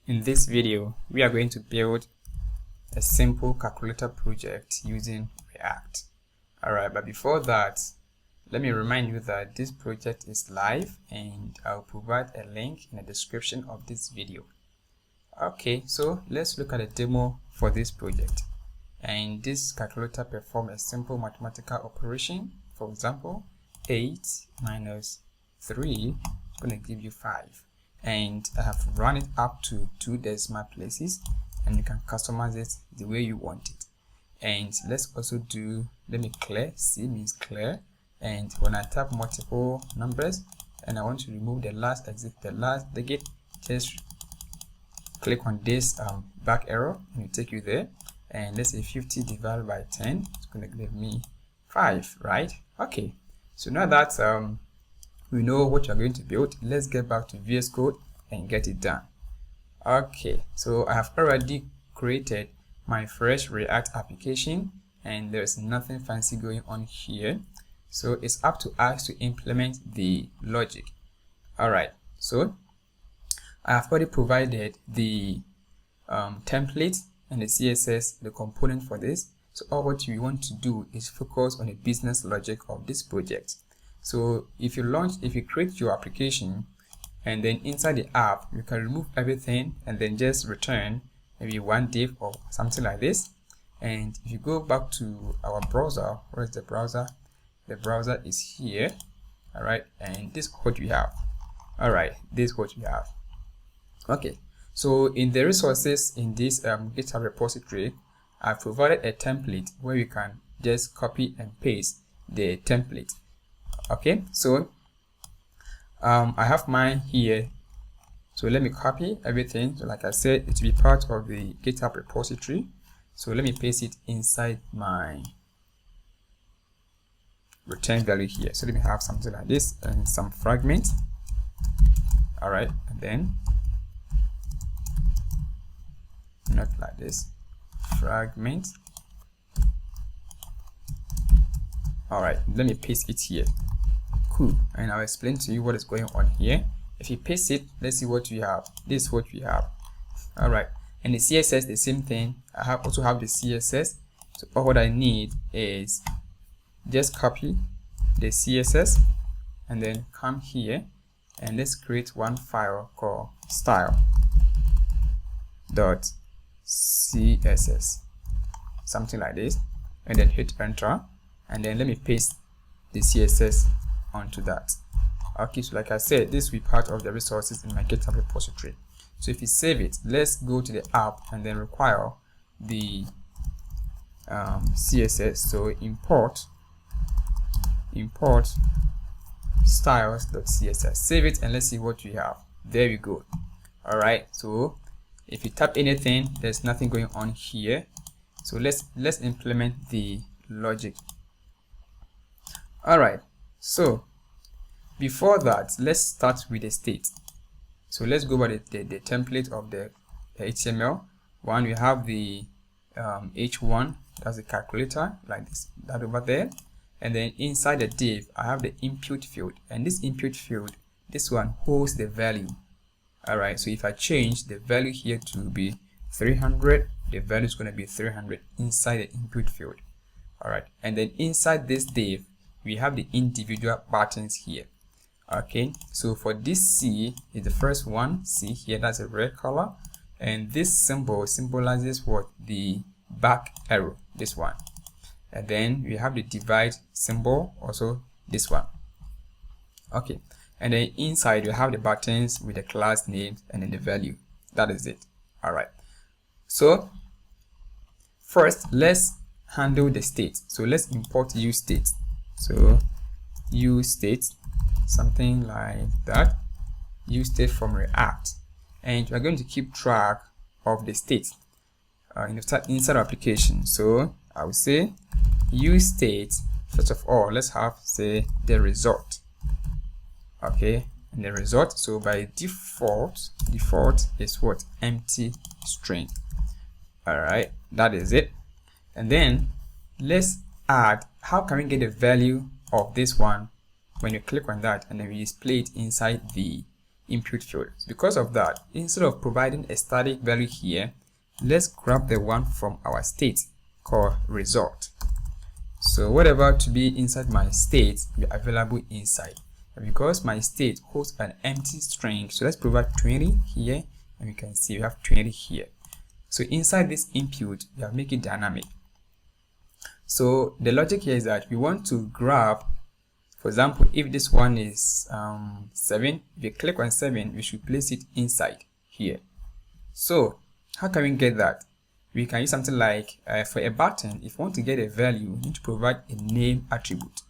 In this video, we are going to build a simple calculator project using React. Alright, but before that, let me remind you that this project is live and I'll provide a link in the description of this video. Okay, so let's look at a demo for this project. And this calculator performs a simple mathematical operation. For example, 8 minus 3 is going to give you 5. And I have run it up to 2 decimal places, and you can customize it the way you want it. And let's also do, let me clear, C means clear, and when I type multiple numbers and I want to remove the last exit, the last digit, just click on this back arrow and it take you there. And let's say 50 divided by 10, it's going to give me 5, right? Okay, so now that we know what you're going to build, let's get back to VS Code and get it done. Okay, so I have already created my fresh React application and there's nothing fancy going on here. So it's up to us to implement the logic. Alright, so I have already provided the template and the CSS, the component for this. So all what you want to do is focus on the business logic of this project. So if you create your application and then inside the app, you can remove everything and then just return maybe one div or something like this. And if you go back to our browser, where is the browser? The browser is here. All right, and this is what we have. All right, this is what we have. Okay, so in the resources in this GitHub repository, I've provided a template where you can just copy and paste the template. Okay, so I have mine here, so let me copy everything. So like I said, it will be part of the GitHub repository, so let me paste it inside my return value here. So let me have something like this and some fragment. All right, and then not like this, fragment. All right, let me paste it here. Cool, and I'll explain to you what is going on here. If you paste it, let's see what we have. This is what we have. All right, and the CSS, the same thing. I also have the CSS. So all what I need is just copy the CSS and then come here and let's create one file called style.css, something like this, and then hit enter, and then let me paste the CSS onto that. Okay, so like I said, this will be part of the resources in my GitHub repository. So if you save it, let's go to the app and then require the CSS. So import styles.css, save it, and let's see what we have. There we go. All right, so if you tap anything, there's nothing going on here. So let's implement the logic. All right, so before that, let's start with the state. So let's go by the template of the HTML. One, we have the h1, that's the calculator, like this, that over there. And then inside the div, I have the input field, and this input field, this one holds the value. All right, so if I change the value here to be 300, the value is going to be 300 inside the input field. All right, and then inside this div, we have the individual buttons here. Okay, so for this C is the first one. See here, that's a red color, and this symbol symbolizes what? The back arrow, this one. And then we have the divide symbol, also this one. Okay, and then inside we have the buttons with the class name and then the value. That is it. All right, so first let's handle the state. So let's import useState. So useState, something like that, useState from React, and we're going to keep track of the state inside our application. So I will say useState, first of all, let's have, say, the result. Okay, and the result, so by default is what? Empty string. All right, that is it. And then let's add, how can we get the value of this one? When you click on that and then we display it inside the input field. Because of that, instead of providing a static value here, let's grab the one from our state called result. So whatever to be inside my state will be available inside. And because my state holds an empty string, so let's provide 20 here, and you can see we have 20 here. So inside this input, we have make it dynamic. So the logic here is that we want to grab, for example, if this one is 7, if you click on 7, we should place it inside here. So how can we get that? We can use something like for a button, if you want to get a value, you need to provide a name attribute,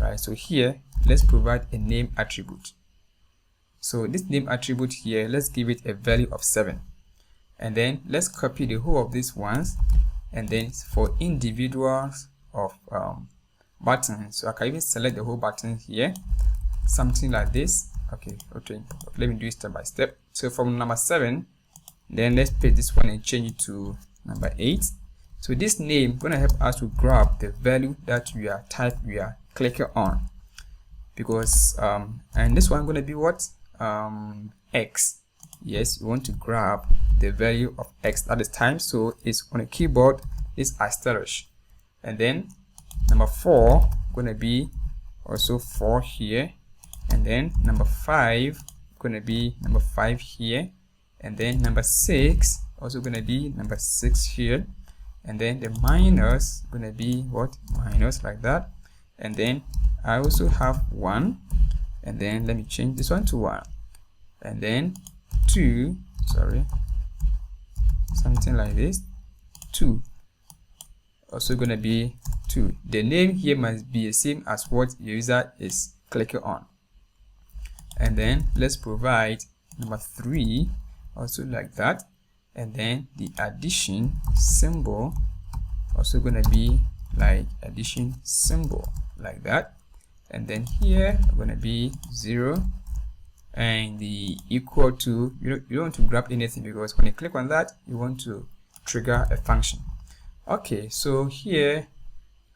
right? So here, let's provide a name attribute. So this name attribute here, let's give it a value of 7, and then let's copy the whole of these ones, and then for individuals of buttons, so I can even select the whole button here, something like this. Okay, let me do it step by step. So from number 7, then let's pick this one and change it to number 8. So this name gonna help us to grab the value that we are clicking on, because and this one gonna be what, x. Yes, we want to grab the value of x, that is time, so it's on the keyboard is asterisk, and then number 4 gonna be also 4 here, and then number 5 gonna be number 5 here, and then number 6 also gonna be number 6 here, and then the minus gonna be what, minus, like that. And then I also have 1, and then let me change this one to 1, and then 2, sorry, something like this, 2 also gonna be 2. The name here must be the same as what the user is clicking on. And then let's provide number 3 also like that, and then the addition symbol also gonna be like addition symbol, like that. And then here gonna be 0, and the equal to, you don't want to grab anything, because when you click on that, you want to trigger a function. Okay, so here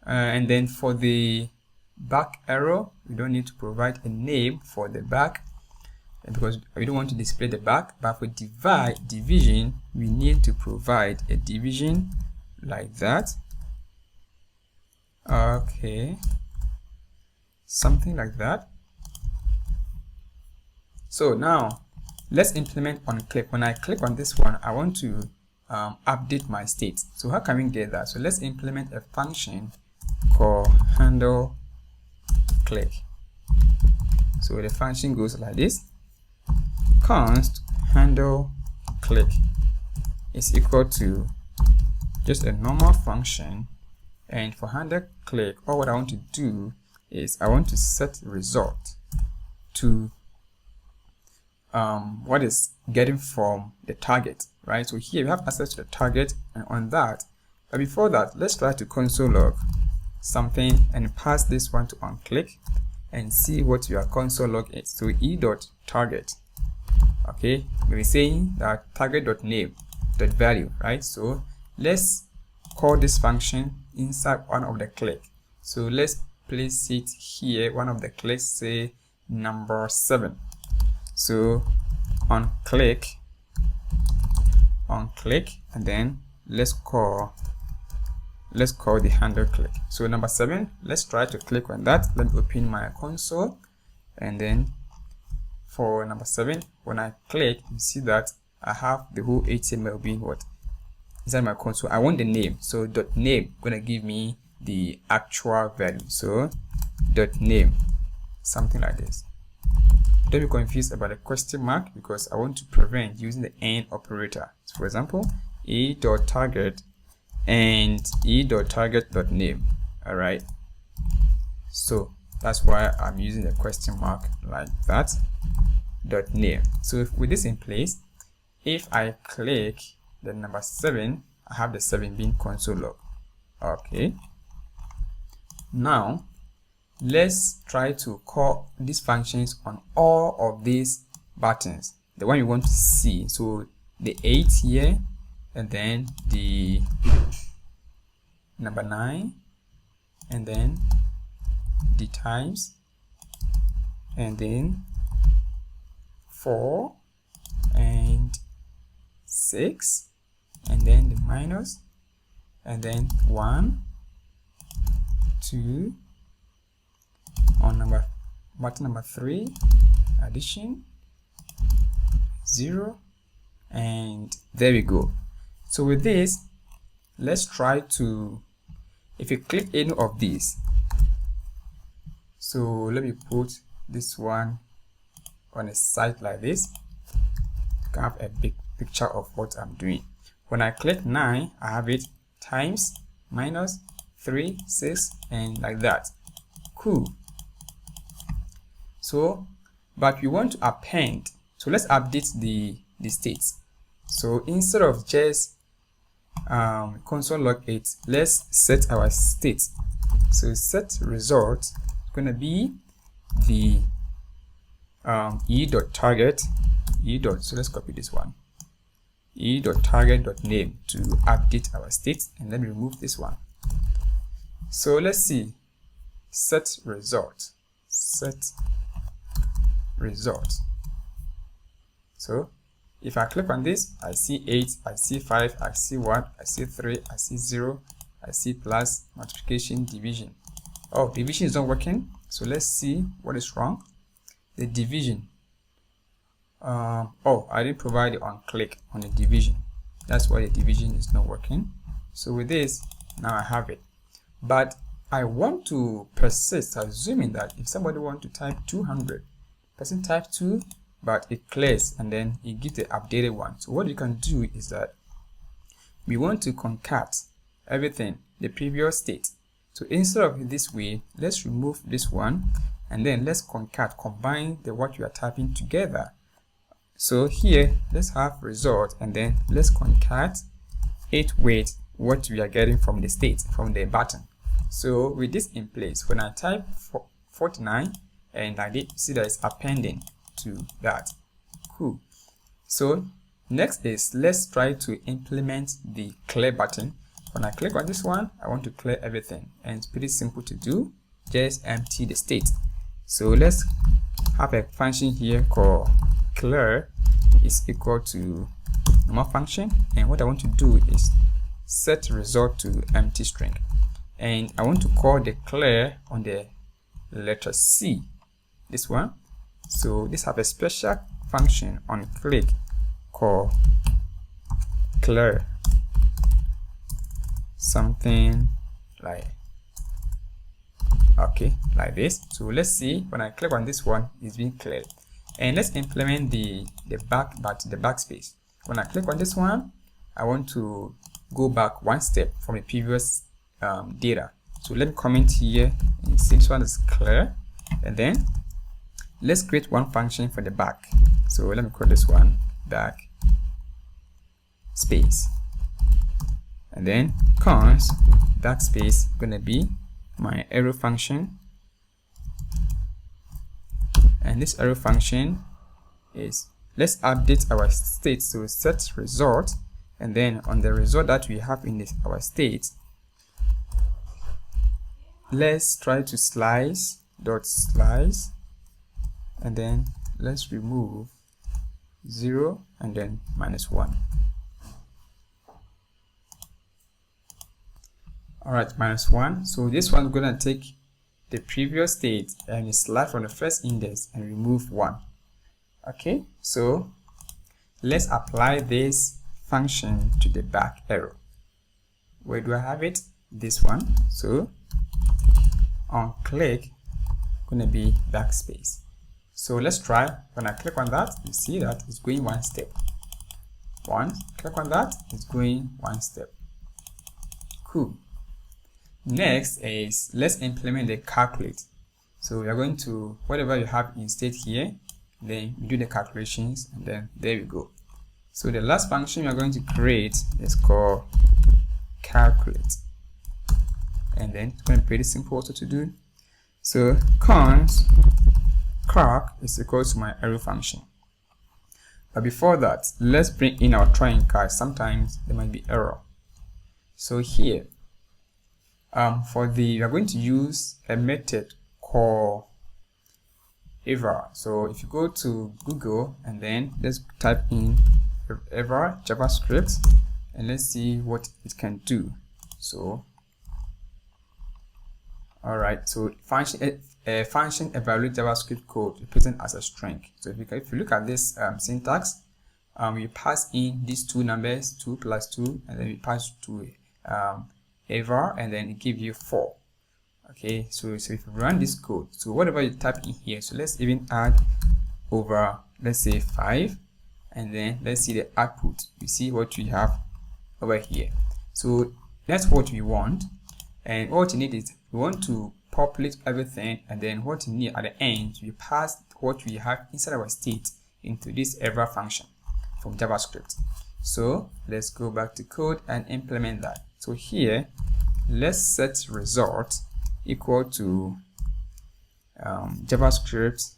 and then for the back arrow, we don't need to provide a name for the back, because we don't want to display the back. But for division, we need to provide a division like that. Okay, something like that. So now let's implement on click. When I click on this one, I want to update my state. So how can we get that? So let's implement a function called handle click. So the function goes like this: const handle click is equal to just a normal function, and for handle click, all what I want to do is I want to set result to what is getting from the target, right? So here we have access to the target, and on that, but before that, let's try to console log something and pass this one to onClick and see what your console log is. So e.target, okay, we're saying that target.name.value, right? So let's call this function inside one of the click. So let's place it here, one of the clicks, say number 7. So on click, and then let's call the handle click. So number 7, let's try to click on that. Let me open my console, and then for number 7, when I click, you see that I have the whole HTML being what inside my console. I want the name, so .name gonna give me the actual value. So .name, something like this. Don't be confused about the question mark, because I want to prevent using the AND operator. So for example, e.target and e.target.name. All right, so that's why I'm using the question mark like that, .name. So with this in place, if I click the number 7, I have the 7 being console log. Okay, now let's try to call these functions on all of these buttons, the one you want to see. So the 8 here, and then the number 9, and then the times, and then 4 and 6, and then the minus, and then 1, 2, on button number 3, addition, 0, and there we go. So with this, let's try to, if you click any of these, so let me put this one on a side like this to have a big picture of what I'm doing. When I click 9, I have it times, minus, 3, 6, and like that. Cool. So, but we want to append, so let's update the states. So instead of just console log 8, let's set our state. So set result is going to be the e.target so let's copy this one, e.target.name to update our state, and then remove this one. So let's see, set result. So if I click on this, I see 8, I see 5, I see 1, I see 3, I see 0, I see plus, multiplication, division. Oh, division is not working. So let's see what is wrong. The division. Oh, I didn't provide the on click on the division. That's why the division is not working. So with this, now I have it. But I want to persist, assuming that if somebody wants to type 200, person type 2, but it clears and then it gives the updated one. So what you can do is that we want to concat everything, the previous state. So instead of this way, let's remove this one, and then let's combine the what you are typing together. So here, let's have result, and then let's concat 8 with what we are getting from the state, from the button. So with this in place, when I type 49, and I did see that it's appending to that. Cool. So next is, let's try to implement the clear button. When I click on this one, I want to clear everything, and it's pretty simple to do. Just empty the state. So let's have a function here called clear is equal to normal function, and what I want to do is set result to empty string, and I want to call the clear on the letter C, this one. So this have a special function on click called clear, something like, okay, like this. So let's see, when I click on this one, it's being cleared. And let's implement the backspace. When I click on this one, I want to go back one step from the previous data. So let me comment here and see this one is clear, and then let's create one function for the back. So let me call this one back space, and then cons backspace gonna be my arrow function, and this arrow function is, let's update our state. So set result, and then on the result that we have in our state, let's try to slice, and then let's remove 0 and then -1. Alright, -1. So this one's gonna take the previous state and select from the first index and remove 1. Okay, so let's apply this function to the back arrow. Where do I have it? This one. So on click, gonna be backspace. So let's try. When I click on that, you see that it's going one step. Click on that, it's going one step. Cool. Next is, let's implement the calculate. So we are going to, whatever you have in state here, then you do the calculations, and then there we go. So the last function we are going to create is called calculate, and then it's going to be pretty simple also to do. So cons calc is equal to my arrow function. But before that, let's bring in our trying catch. Sometimes there might be error. So here, we are going to use a method called ever. So if you go to Google and then let's type in ever JavaScript and let's see what it can do. So all right, so function evaluate JavaScript code represented as a string. So if you look at this syntax, we pass in these two numbers, 2 plus 2, and then we pass to ever, and then it gives you 4. Okay, so if you run this code, so whatever you type in here, so let's even add over, let's say 5, and then let's see the output. We see what we have over here. So that's what we want, and what you need is we want to populate everything, and then what you need at the end, we pass what we have inside our state into this ever function from JavaScript. So let's go back to code and implement that. So here, let's set result equal to JavaScript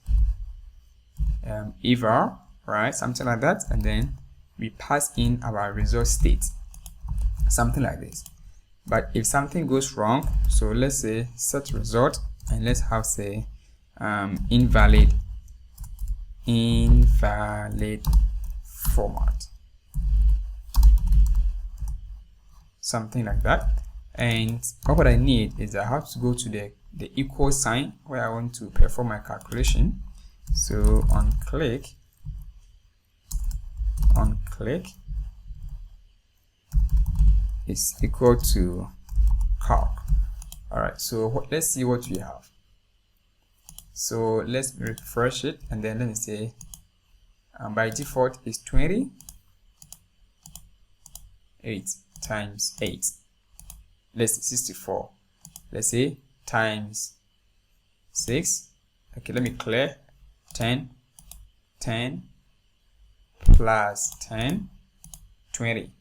ever, right? Something like that, and then we pass in our result state, something like this. But if something goes wrong, so let's say set result, and let's have say invalid format, something like that. And what I need is I have to go to the equal sign where I want to perform my calculation. So on click is equal to calc. All right, so let's see what we have. So let's refresh it, and then let me say by default is 20. 8 times 8, let's say 64. Let's say times 6. Okay, let me clear 10 plus 10, 20.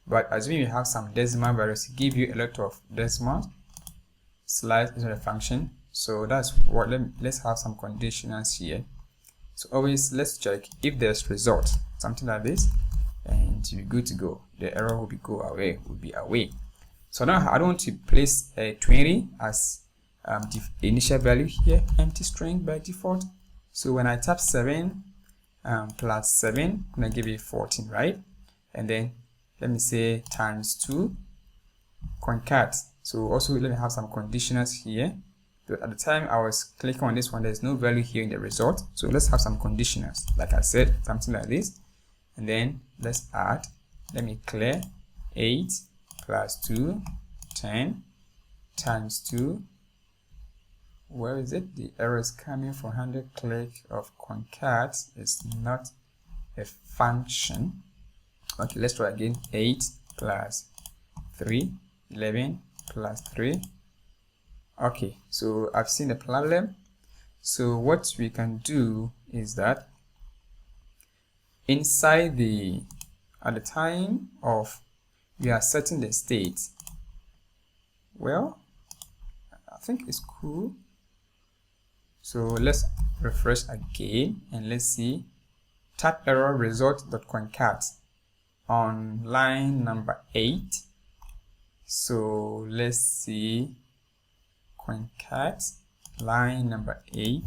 But assuming you have some decimal values, it give you a lot of decimals. Slice is not a function, so that's what. Let's have some conditionals here. So always let's check if there's result, something like this, and you're good to go. The error will be away. So now I don't want to place a 20 as the initial value here, empty string by default. So when I type 7 plus 7, I'm gonna give it 14, right? And then let me say times 2 concat. So also let me have some conditionals here. But at the time I was clicking on this one, there's no value here in the result. So let's have some conditionals. Like I said, something like this. And then let's add, let me clear 8 plus 2, 10 times 2. Where is it? The error is coming from 100 click of concat. It's not a function. Okay, let's try again. 8 plus 3, 11 plus 3. Okay, so I've seen the problem. So what we can do is that inside at the time of we are setting the state, well, I think it's cool. So let's refresh again and let's see type error result.concat on line number 8. So let's see concat line number 8.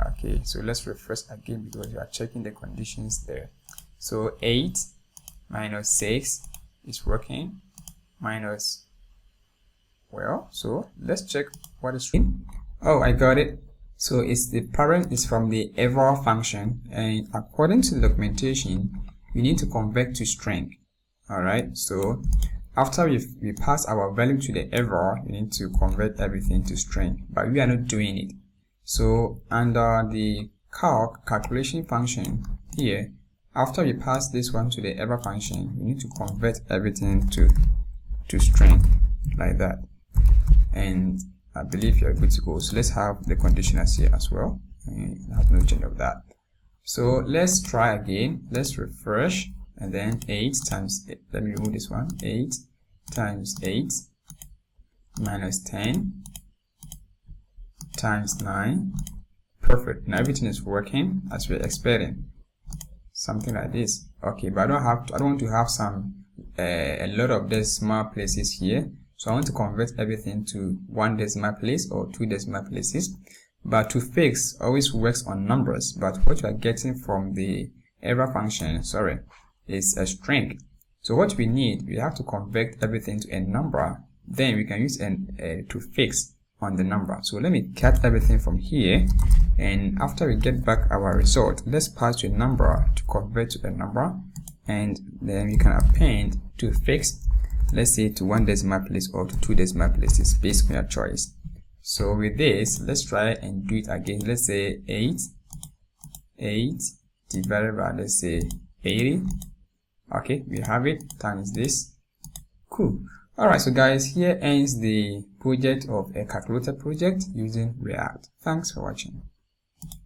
Okay, so let's refresh again because we are checking the conditions there. So 8 minus 6 is working, minus, well, so let's check what is in. Oh, I got it. So it's the parent is from the ever function, and according to the documentation we need to convert to string. All right, so after we pass our value to the ever, we need to convert everything to string, but we are not doing it. So under the calculation function here, after we pass this one to the ever function, we need to convert everything to string like that, and I believe you're good to go. So let's have the conditionals here as well, and I have no change of that. So let's try again. Let's refresh, and then 8 times 8. Let me remove this one. 8 times 8 minus 10 times 9. Perfect. Now everything is working as we're expecting. Something like this. Okay, but I don't want to have some a lot of decimal places here. So I want to convert everything to 1 decimal place or 2 decimal places. But to fix always works on numbers, but what you are getting from the error function, is a string. So what we need, we have to convert everything to a number, then we can use to fix on the number. So let me cut everything from here, and after we get back our result, let's pass to a number to convert to a number, and then we can append to fix, let's say to 1 decimal place or to 2 decimal places based on your choice. So with this, let's try and do it again. Let's say 8 divided by, let's say 80. Okay, we have it, times this. Cool. Alright, so guys, here ends the project of a calculator project using React. Thanks for watching.